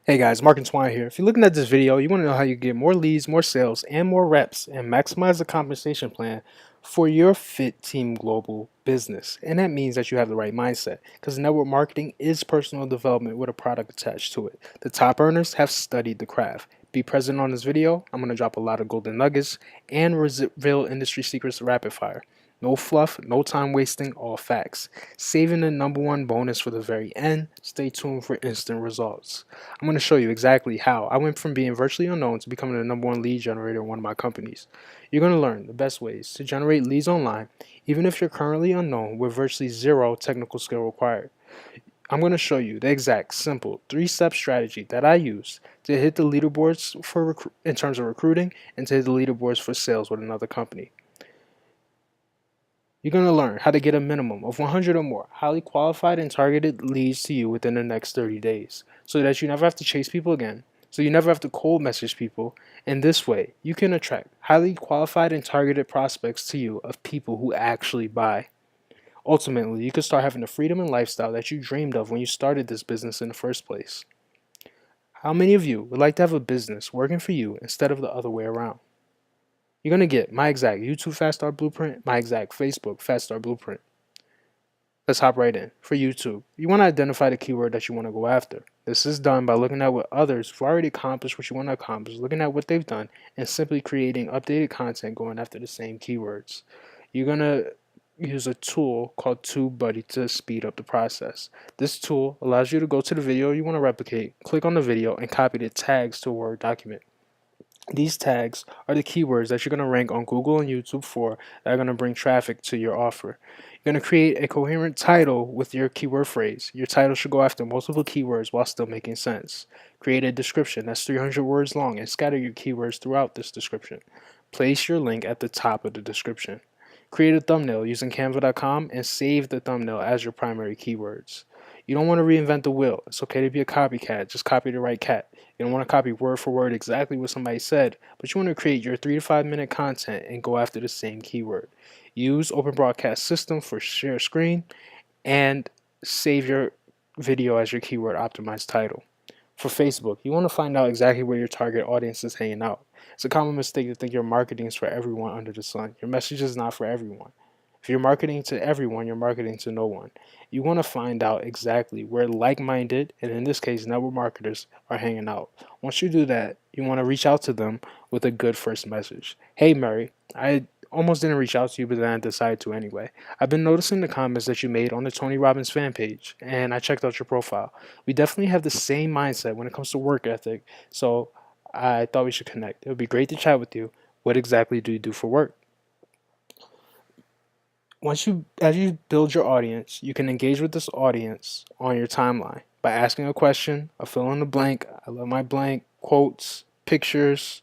Hey guys, Mark and Twine here. If you're looking at this video, you want to know how you get more leads, more sales, and more reps and maximize the compensation plan for your FitTeam global business. And that means that you have the right mindset because network marketing is personal development with a product attached to it. The top earners have studied the craft. Be present on this video. I'm going to drop a lot of golden nuggets and reveal industry secrets rapid fire. No fluff, no time wasting, all facts. Saving the number one bonus for the very end. Stay tuned for instant results. I'm going to show you exactly how I went from being virtually unknown to becoming the number one lead generator in one of my companies. You're going to learn the best ways to generate leads online, even if you're currently unknown with virtually zero technical skill required. I'm going to show you the exact, simple, three-step strategy that I use to hit the leaderboards in terms of recruiting and to hit the leaderboards for sales with another company. You're going to learn how to get a minimum of 100 or more highly qualified and targeted leads to you within the next 30 days so that you never have to chase people again, so you never have to cold message people. And this way, you can attract highly qualified and targeted prospects to you of people who actually buy. Ultimately, you can start having the freedom and lifestyle that you dreamed of when you started this business in the first place. How many of you would like to have a business working for you instead of the other way around? You're going to get my exact YouTube Fast Start Blueprint, my exact Facebook Fast Start Blueprint. Let's hop right in. For YouTube, you want to identify the keyword that you want to go after. This is done by looking at what others who've already accomplished what you want to accomplish, looking at what they've done, and simply creating updated content going after the same keywords. You're going to use a tool called TubeBuddy to speed up the process. This tool allows you to go to the video you want to replicate, click on the video, and copy the tags to a Word document. These tags are the keywords that you're going to rank on Google and YouTube for that are going to bring traffic to your offer. You're going to create a coherent title with your keyword phrase. Your title should go after multiple keywords while still making sense. Create a description that's 300 words long and scatter your keywords throughout this description. Place your link at the top of the description. Create a thumbnail using canva.com and save the thumbnail as your primary keywords. You don't want to reinvent the wheel. It's okay to be a copycat. Just copy the right cat. You don't want to copy word for word exactly what somebody said, but you want to create your 3 to 5 minute content and go after the same keyword. Use Open Broadcast System for share screen and save your video as your keyword optimized title. For Facebook, you want to find out exactly where your target audience is hanging out. It's a common mistake to think your marketing is for everyone under the sun. Your message is not for everyone. If you're marketing to everyone, you're marketing to no one. You want to find out exactly where like-minded, and in this case, network marketers, are hanging out. Once you do that, you want to reach out to them with a good first message. Hey, Mary, I almost didn't reach out to you, but then I decided to anyway. I've been noticing the comments that you made on the Tony Robbins fan page, and I checked out your profile. We definitely have the same mindset when it comes to work ethic, so I thought we should connect. It would be great to chat with you. What exactly do you do for work? As you build your audience, you can engage with this audience on your timeline by asking a question, a fill in the blank, I love my blank, quotes, pictures,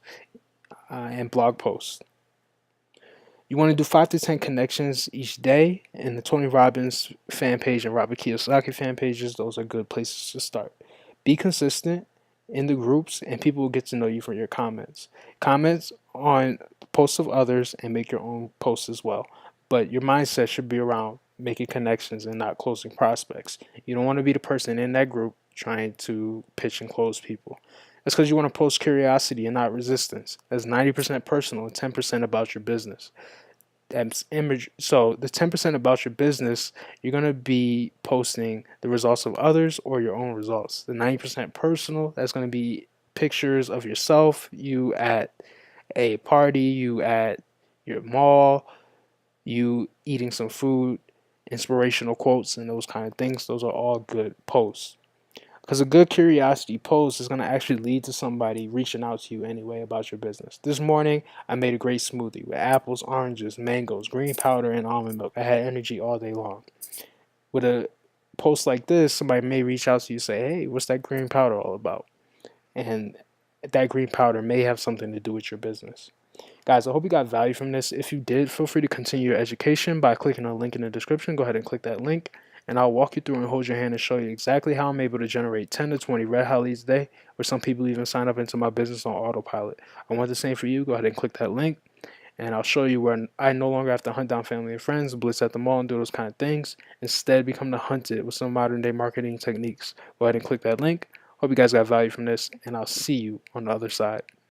and blog posts. You want to do 5 to 10 connections each day, and the Tony Robbins fan page and Robert Kiyosaki fan pages, those are good places to start. Be consistent in the groups, and people will get to know you from your comments. Comments on posts of others and make your own posts as well. But your mindset should be around making connections and not closing prospects. You don't want to be the person in that group trying to pitch and close people. That's because you want to post curiosity and not resistance. That's 90% personal and 10% about your business. So the 10% about your business, you're going to be posting the results of others or your own results. The 90% personal, that's going to be pictures of yourself, you at a party, you at your mall, you eating some food, inspirational quotes, and those kind of things. Those are all good posts. Because a good curiosity post is going to actually lead to somebody reaching out to you anyway about your business. This morning, I made a great smoothie with apples, oranges, mangoes, green powder, and almond milk. I had energy all day long. With a post like this, somebody may reach out to you and say, hey, what's that green powder all about? And that green powder may have something to do with your business. Guys, I hope you got value from this. If you did, feel free to continue your education by clicking on the link in the description. Go ahead and click that link, and I'll walk you through and hold your hand and show you exactly how I'm able to generate 10 to 20 red hot leads a day, or some people even sign up into my business on autopilot. I want the same for you. Go ahead and click that link, and I'll show you where I no longer have to hunt down family and friends, blitz at the mall, and do those kind of things. Instead, become the hunted with some modern day marketing techniques. Go ahead and click that link. Hope you guys got value from this, and I'll see you on the other side.